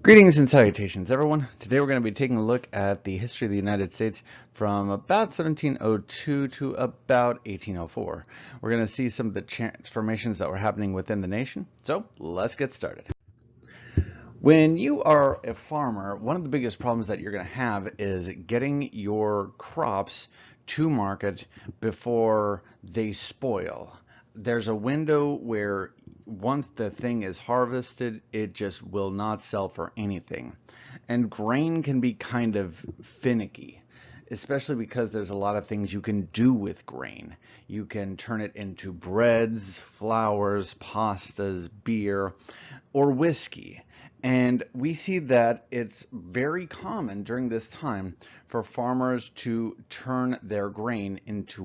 Greetings and salutations, everyone. Today we're going to be taking a look at the history of the United States from about 1702 to about 1804. We're going to see some of the transformations that were happening within the nation. So let's get started. When you are a farmer, one of the biggest problems that you're going to have is getting your crops to market before they spoil. There's a window where once the thing is harvested, it just will not sell for anything. And grain can be kind of finicky, especially because there's a lot of things you can do with grain. You can turn it into breads, flours, pastas, beer, or whiskey. And we see that it's very common during this time for farmers to turn their grain into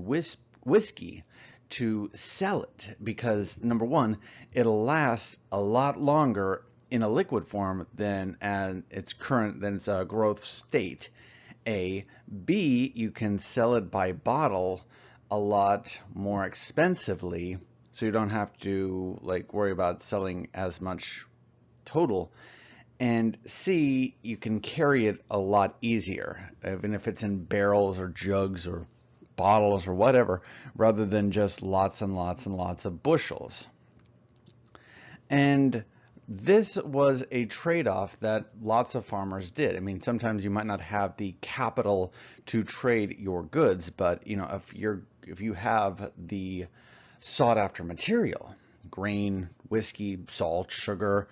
whiskey to sell it because, number one, it'll last a lot longer in a liquid form than its growth state. A. B, you can sell it by bottle a lot more expensively, so you don't have to worry about selling as much total. And C, you can carry it a lot easier, even if it's in barrels or jugs or bottles or whatever, rather than just lots and lots and lots of bushels. And this was a trade-off that lots of farmers did. I mean, sometimes you might not have the capital to trade your goods, but if you have the sought-after material, grain, whiskey, salt, sugar,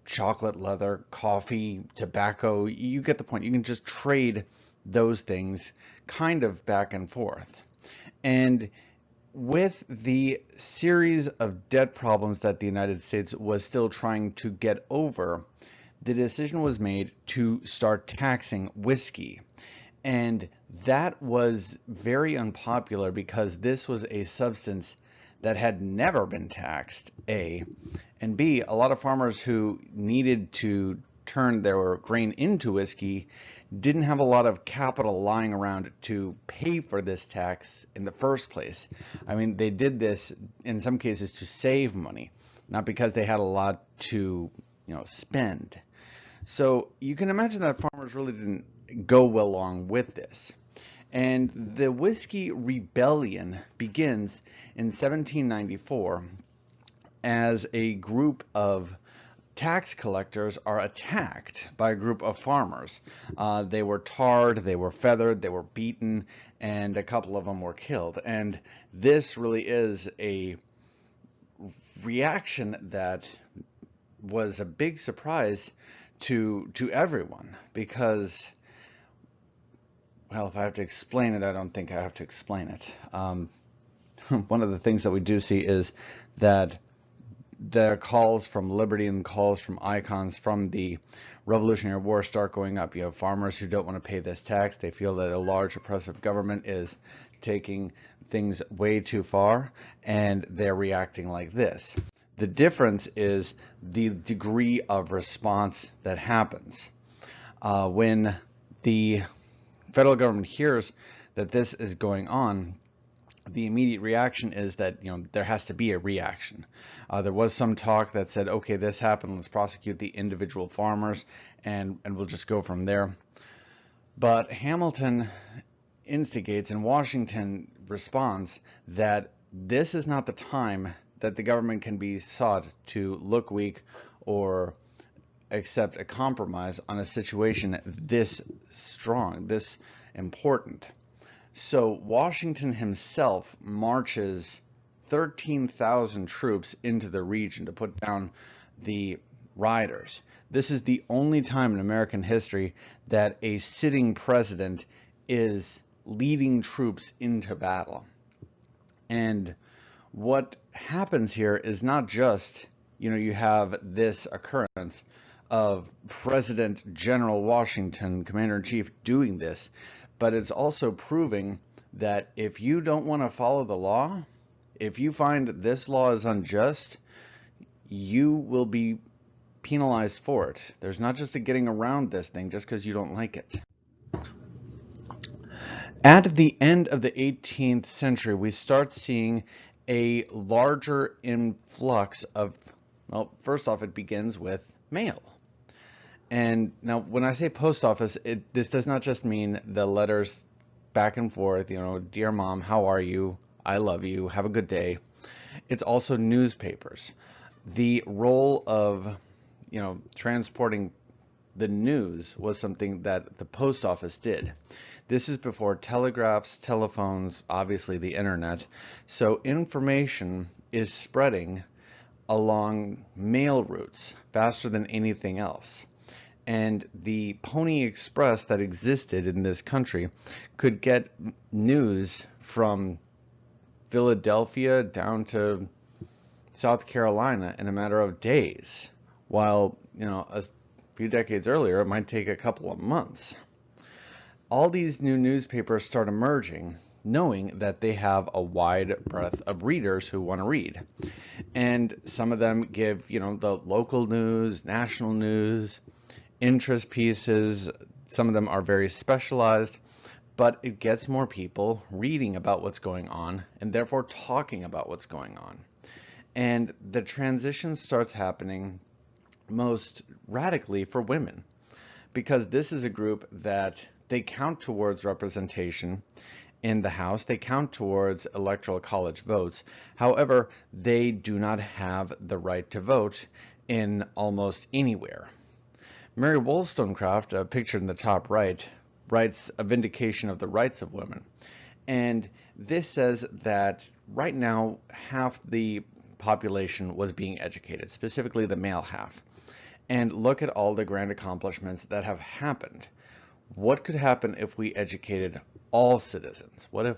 chocolate, leather, coffee, tobacco, you get the point. You can just trade those things kind of back and forth. And with the series of debt problems that the United States was still trying to get over, the decision was made to start taxing whiskey. And that was very unpopular because this was a substance that had never been taxed, A, and B, a lot of farmers who needed to turn their grain into whiskey didn't have a lot of capital lying around to pay for this tax in the first place. I mean, they did this in some cases to save money, not because they had a lot to, spend. So you can imagine that farmers really didn't go well along with this. And the Whiskey Rebellion begins in 1794 as a group of tax collectors are attacked by a group of farmers. They were tarred, they were feathered, they were beaten, and a couple of them were killed. And this really is a reaction that was a big surprise to everyone because, well, if I have to explain it, I don't think I have to explain it. One of the things that we do see is that the calls from liberty and calls from icons from the Revolutionary War start going up. You have farmers who don't want to pay this tax. They feel that a large oppressive government is taking things way too far, and they're reacting like this. The difference is the degree of response that happens. When the federal government hears that this is going on, the immediate reaction is that there has to be a reaction. There was some talk that said, okay, this happened, let's prosecute the individual farmers and we'll just go from there. But Hamilton instigates and Washington responds that this is not the time that the government can be sought to look weak or accept a compromise on a situation this strong, this important. So Washington himself marches 13,000 troops into the region to put down the rioters. This is the only time in American history that a sitting president is leading troops into battle. And what happens here is not just, you have this occurrence of President General Washington, Commander-in-Chief, doing this, but it's also proving that if you don't want to follow the law, if you find this law is unjust, you will be penalized for it. There's not just a getting around this thing just because you don't like it. At the end of the 18th century, we start seeing a larger influx of, well, first off, it begins with mail. And now, when I say post office, this does not just mean the letters back and forth, dear mom, how are you? I love you. Have a good day. It's also newspapers. The role of, transporting the news was something that the post office did. This is before telegraphs, telephones, obviously the internet. So information is spreading along mail routes faster than anything else. And the Pony Express that existed in this country could get news from Philadelphia down to South Carolina in a matter of days, while, a few decades earlier, it might take a couple of months. All these new newspapers start emerging, knowing that they have a wide breadth of readers who want to read. And some of them give, the local news, national news, interest pieces. Some of them are very specialized, but it gets more people reading about what's going on and therefore talking about what's going on. And the transition starts happening most radically for women, because this is a group that they count towards representation in the House, they count towards electoral college votes. However, they do not have the right to vote in almost anywhere. Mary Wollstonecraft, pictured in the top right, writes A Vindication of the Rights of Women. And this says that right now half the population was being educated, specifically the male half. And look at all the grand accomplishments that have happened. What could happen if we educated all citizens? What if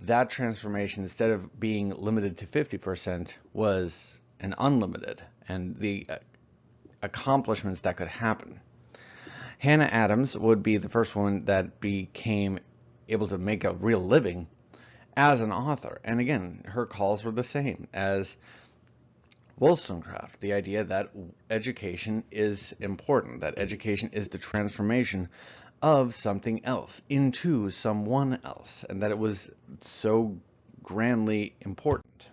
that transformation, instead of being limited to 50%, was an unlimited, and the accomplishments that could happen? Hannah Adams would be the first woman that became able to make a real living as an author. And again, her calls were the same as Wollstonecraft, the idea that education is important, that education is the transformation of something else into someone else, and that it was so grandly important.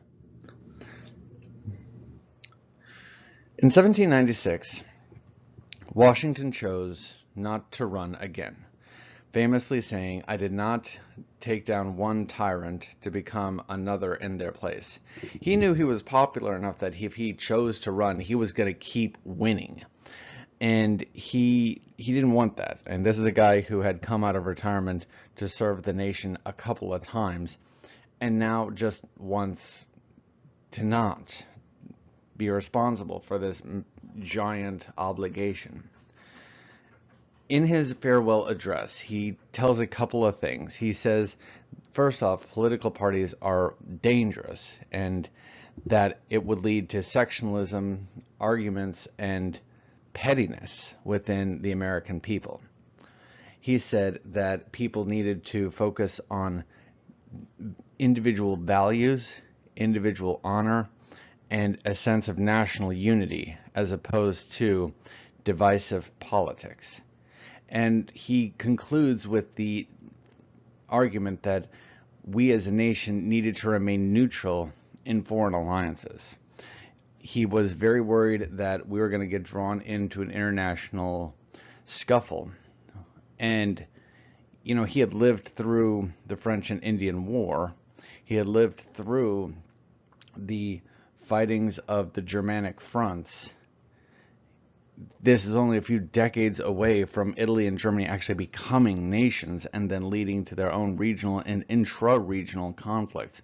In 1796, Washington chose not to run again, famously saying, "I did not take down one tyrant to become another in their place." He knew he was popular enough that if he chose to run, he was going to keep winning. And he didn't want that. And this is a guy who had come out of retirement to serve the nation a couple of times, and now just wants to not be responsible for this giant obligation. In his farewell address, he tells a couple of things. He says, first off, political parties are dangerous, and that it would lead to sectionalism, arguments, and pettiness within the American people. He said that people needed to focus on individual values, individual honor, and a sense of national unity, as opposed to divisive politics. And he concludes with the argument that we as a nation needed to remain neutral in foreign alliances. He was very worried that we were going to get drawn into an international scuffle. And, he had lived through the French and Indian War. He had lived through the fightings of the Germanic fronts. This is only a few decades away from Italy and Germany actually becoming nations and then leading to their own regional and intra-regional conflicts.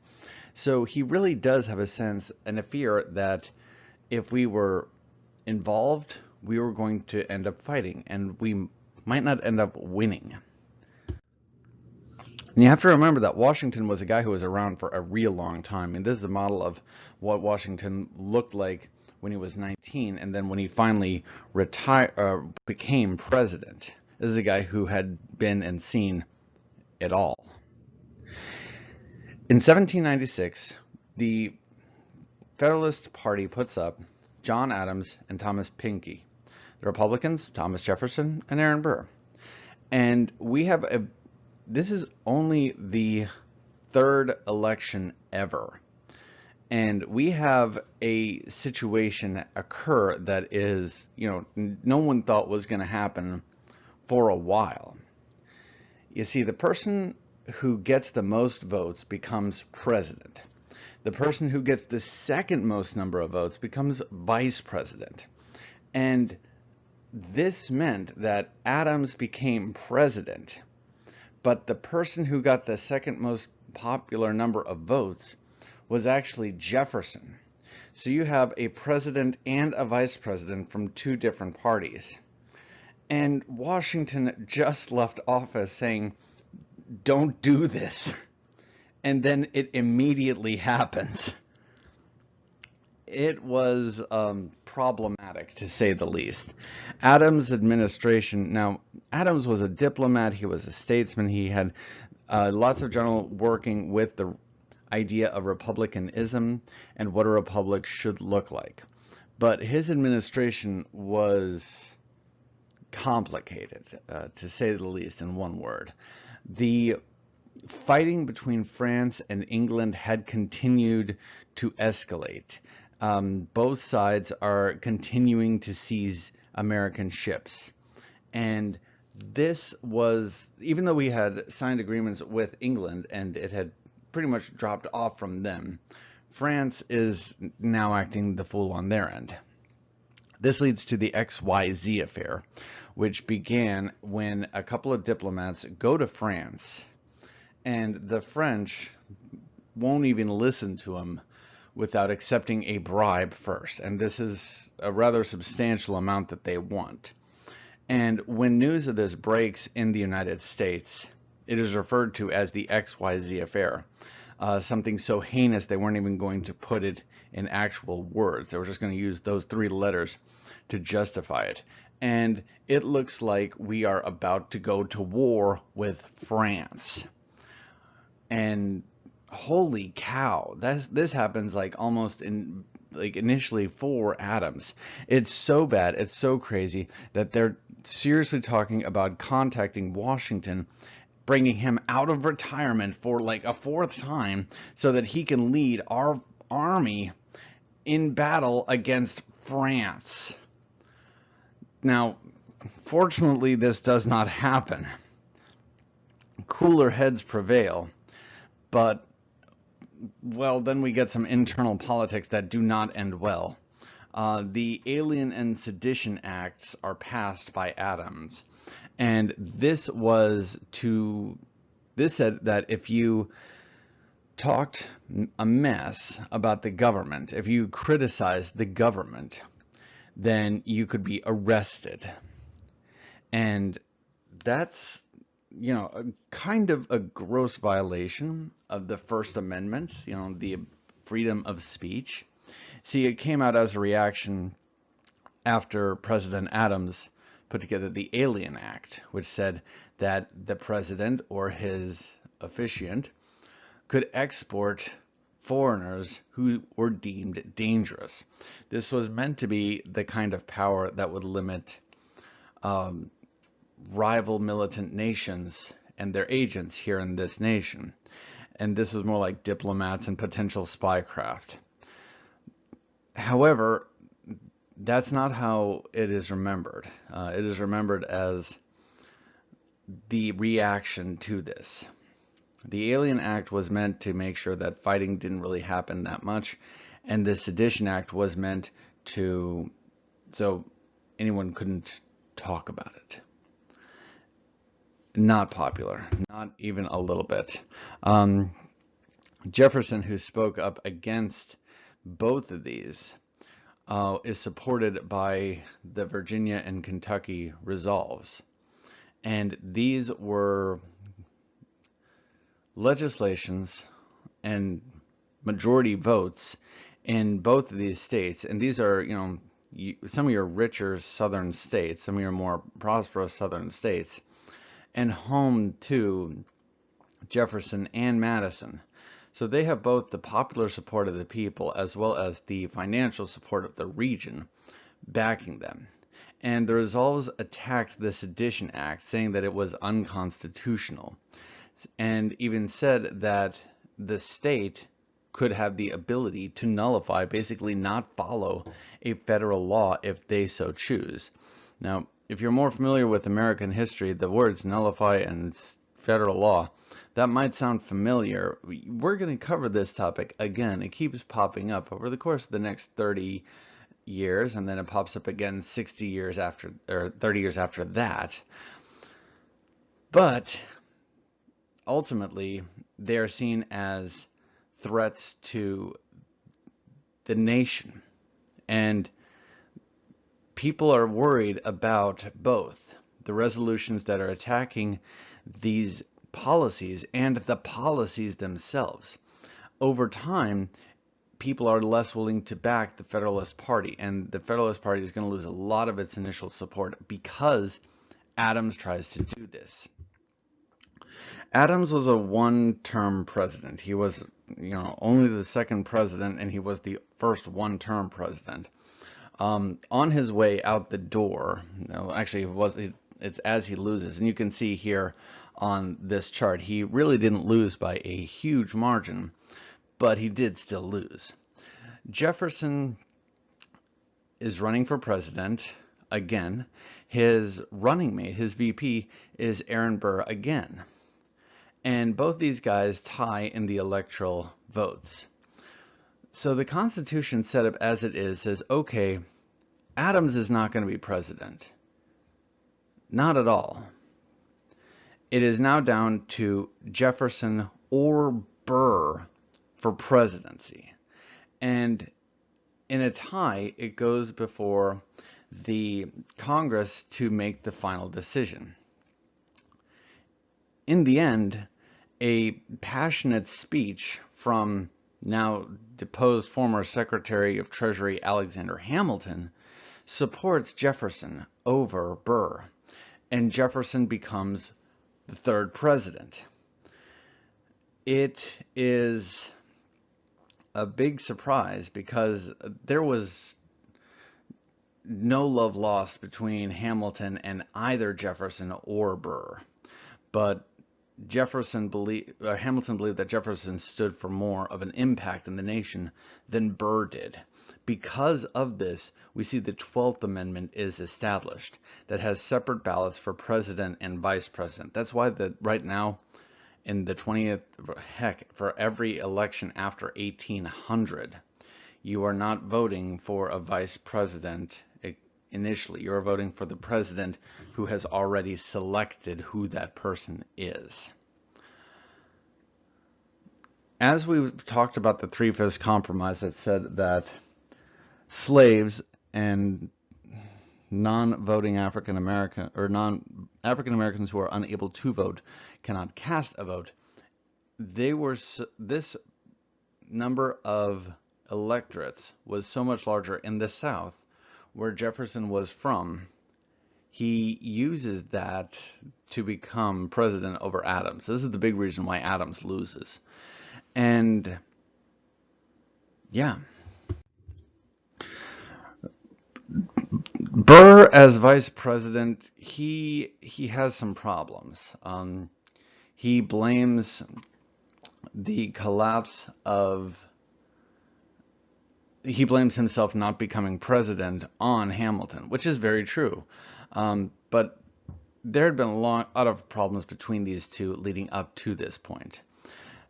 So he really does have a sense and a fear that if we were involved, we were going to end up fighting, and we might not end up winning. And you have to remember that Washington was a guy who was around for a real long time. And this is a model of what Washington looked like when he was 19, and then when he finally became president. This is a guy who had been and seen it all. In 1796, the Federalist Party puts up John Adams and Thomas Pinckney. The Republicans, Thomas Jefferson and Aaron Burr. And this is only the third election ever And we have a situation occur that is, no one thought was going to happen for a while. You see, the person who gets the most votes becomes president. The person who gets the second most number of votes becomes vice president. And this meant that Adams became president, but the person who got the second most popular number of votes was actually Jefferson. So you have a president and a vice president from two different parties. And Washington just left office saying, "Don't do this." And then it immediately happens. It was problematic, to say the least. Adams' administration, now, Adams was a diplomat, he was a statesman, he had lots of general working with the idea of republicanism and what a republic should look like. But his administration was complicated, to say the least, in one word. The fighting between France and England had continued to escalate. Both sides are continuing to seize American ships. And this was, even though we had signed agreements with England and it had pretty much dropped off from them, France is now acting the fool on their end. This leads to the XYZ affair, which began when a couple of diplomats go to France, and the French won't even listen to them without accepting a bribe first. And this is a rather substantial amount that they want. And when news of this breaks in the United States, it is referred to as the XYZ affair. Something so heinous they weren't even going to put it in actual words. They were just going to use those three letters to justify it. And it looks like we are about to go to war with France. And holy cow, this happens like almost in like initially for Adams. It's so bad, it's so crazy that they're seriously talking about contacting Washington, bringing him out of retirement for like a fourth time so that he can lead our army in battle against France. Now, fortunately, this does not happen. Cooler heads prevail, but, well, then we get some internal politics that do not end well. The Alien and Sedition Acts are passed by Adams. And this said that if you talked a mess about the government, if you criticized the government, then you could be arrested. And that's, kind of a gross violation of the First Amendment, the freedom of speech. See, it came out as a reaction after President Adams put together the Alien Act, which said that the president or his officiant could export foreigners who were deemed dangerous. This was meant to be the kind of power that would limit rival militant nations and their agents here in this nation. And this was more like diplomats and potential spycraft. However, that's not how it is remembered. It is remembered as the reaction to this. The Alien Act was meant to make sure that fighting didn't really happen that much, and the Sedition Act was meant to, so anyone couldn't talk about it. Not popular, not even a little bit. Jefferson, who spoke up against both of these, is supported by the Virginia and Kentucky resolves. And these were legislations and majority votes in both of these states. And these are, some of your richer southern states, some of your more prosperous southern states, and home to Jefferson and Madison. So they have both the popular support of the people as well as the financial support of the region backing them. And the resolves attacked the Sedition Act, saying that it was unconstitutional, and even said that the state could have the ability to nullify, basically not follow a federal law if they so choose. Now, if you're more familiar with American history, the words nullify and federal law, that might sound familiar. We're going to cover this topic again. It keeps popping up over the course of the next 30 years, and then it pops up again 60 years after, or 30 years after that. But ultimately, they are seen as threats to the nation. And people are worried about both the resolutions that are attacking these policies and the policies themselves. Over time, people are less willing to back the Federalist Party, and the Federalist Party is going to lose a lot of its initial support because Adams tries to do this. Adams was a one-term president. He was, only the second president, and he was the first one-term president. On his way out the door, actually, it's as he loses, and you can see here on this chart, he really didn't lose by a huge margin, but he did still lose. Jefferson is running for president again. His running mate, his VP, is Aaron Burr again. And both these guys tie in the electoral votes. So the Constitution set up as it is says, okay, Adams is not going to be president. Not at all. It is now down to Jefferson or Burr for presidency. And in a tie, it goes before the Congress to make the final decision. In the end, a passionate speech from now deposed former Secretary of Treasury Alexander Hamilton supports Jefferson over Burr, and Jefferson becomes the third president. It is a big surprise because there was no love lost between Hamilton and either Jefferson or Burr, but Hamilton believed that Jefferson stood for more of an impact in the nation than Burr did. Because of this, we see the 12th Amendment is established that has separate ballots for president and vice president. That's why right now in the 20th, for every election after 1800, you are not voting for a vice president initially. You're voting for the president who has already selected who that person is. As we've talked about the Three-Fifths Compromise that said that slaves and non-voting African American or non-African Americans who are unable to vote cannot cast a vote, this number of electorates was so much larger in the South where Jefferson was from. He uses that to become president over Adams. This is the big reason why Adams loses. And yeah, Burr as vice president, he has some problems. He blames the collapse of he blames himself not becoming president on Hamilton, which is very true. But there had been a lot of problems between these two leading up to this point.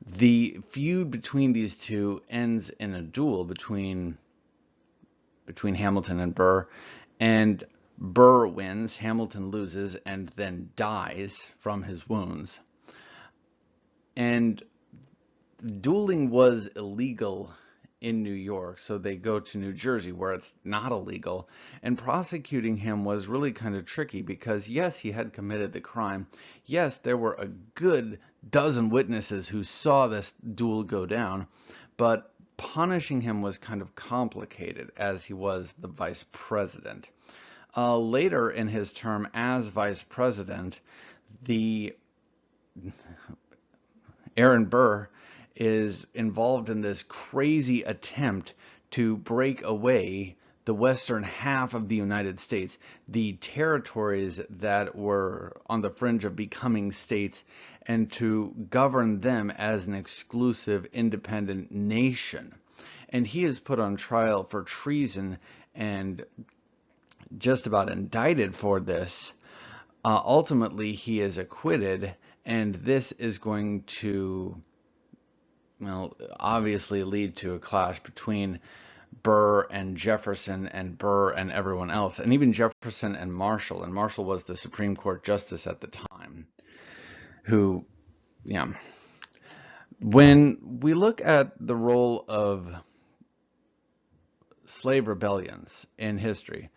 The feud between these two ends in a duel between Hamilton and Burr, and Burr wins, Hamilton loses, and then dies from his wounds. And dueling was illegal in New York, so they go to New Jersey where it's not illegal, and prosecuting him was really kind of tricky because yes, he had committed the crime. Yes, there were a good dozen witnesses who saw this duel go down, but punishing him was kind of complicated as he was the vice president. Later in his term as vice president, Aaron Burr is involved in this crazy attempt to break away the western half of the United States, the territories that were on the fringe of becoming states, and to govern them as an exclusive independent nation. And he is put on trial for treason and just about indicted for this. Ultimately, he is acquitted, and this is going to, well, obviously lead to a clash between BURR and Jefferson and BURR and everyone else, and even Jefferson and Marshall. And Marshall was the Supreme Court justice at the time, who, yeah. When we look at the role of slave rebellions in history,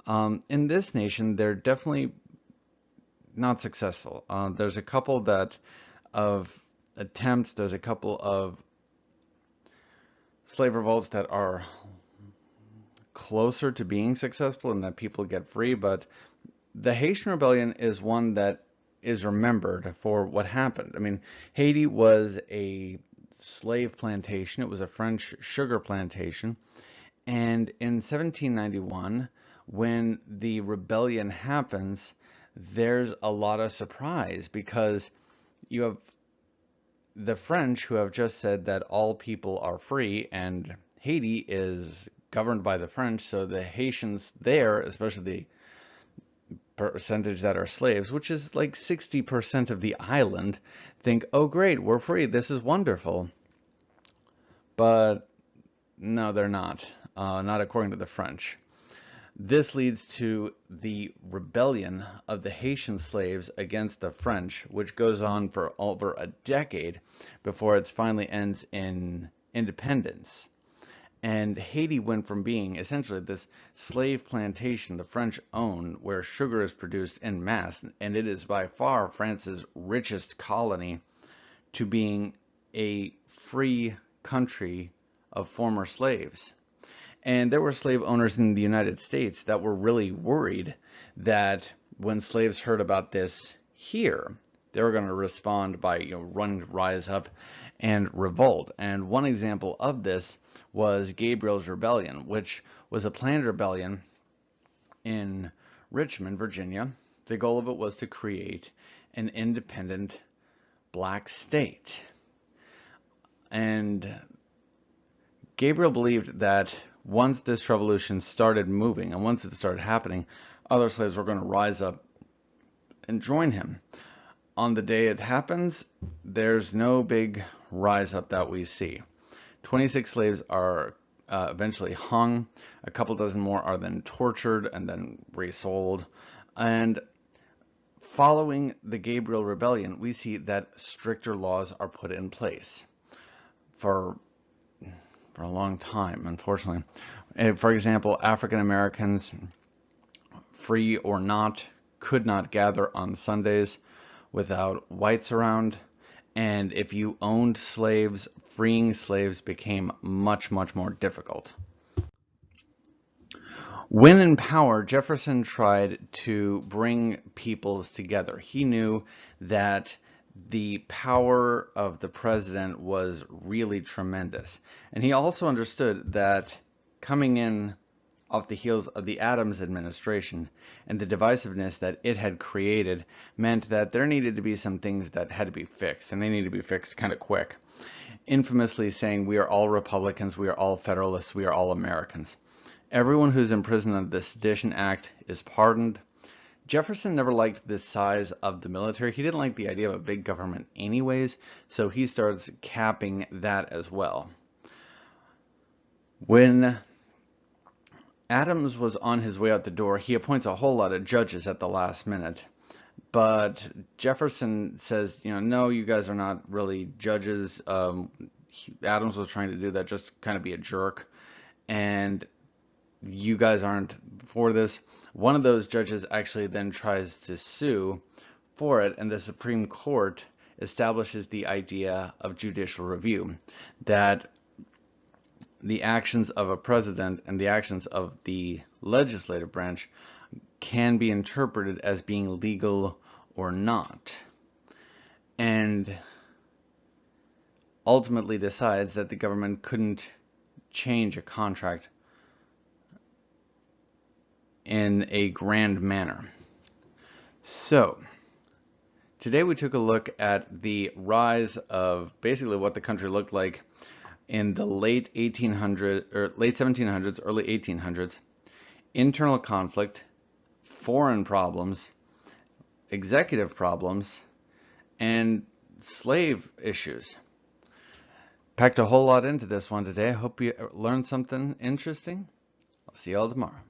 in this nation, they're definitely not successful. There's a couple of attempts, there's a couple of slave revolts that are closer to being successful and that people get free, but the Haitian Rebellion is one that is remembered for what happened. I mean, Haiti was a slave plantation. It was a French sugar plantation. And in 1791, when the rebellion happens, there's a lot of surprise because you have the French who have just said that all people are free, and Haiti is governed by the French, so the Haitians there, especially the percentage that are slaves, which is like 60% of the island, think, oh great, we're free, this is wonderful. But no, they're not. Not according to the French. This leads to the rebellion of the Haitian slaves against the French, which goes on for over a decade before it finally ends in independence. And Haiti went from being essentially this slave plantation the French own, where sugar is produced en masse, and it is by far France's richest colony, to being a free country of former slaves. And there were slave owners in the United States that were really worried that when slaves heard about this here, they were going to respond by, rise up and revolt. And one example of this was Gabriel's Rebellion, which was a planned rebellion in Richmond, Virginia. The goal of it was to create an independent black state. And Gabriel believed that once this revolution started moving and once it started happening, other slaves were going to rise up and join him. On the day it happens, there's no big rise up that we see. 26 slaves are eventually hung. A couple dozen more are then tortured and then resold. And following the Gabriel Rebellion, we see that stricter laws are put in place for a long time, unfortunately. For example, African Americans, free or not, could not gather on Sundays without whites around. And if you owned slaves, freeing slaves became much, much more difficult. When in power, Jefferson tried to bring peoples together. He knew that the power of the president was really tremendous. And he also understood that coming in off the heels of the Adams administration and the divisiveness that it had created meant that there needed to be some things that had to be fixed, and they needed to be fixed kind of quick. Infamously saying, we are all Republicans, we are all Federalists, we are all Americans. Everyone who's in prison under the Sedition Act is pardoned. Jefferson never liked the size of the military. He didn't like the idea of a big government anyways, so he starts capping that as well. When Adams was on his way out the door, he appoints a whole lot of judges at the last minute. But Jefferson says, no, you guys are not really judges. Adams was trying to do that, just kind of be a jerk. And you guys aren't for this. One of those judges actually then tries to sue for it, and the Supreme Court establishes the idea of judicial review, that the actions of a president and the actions of the legislative branch can be interpreted as being legal or not, and ultimately decides that the government couldn't change a contract in a grand manner. So, today we took a look at the rise of basically what the country looked like in the late 1800s, or late 1700s, early 1800s, internal conflict, foreign problems, executive problems, and slave issues. Packed a whole lot into this one today. I hope you learned something interesting. I'll see you all tomorrow.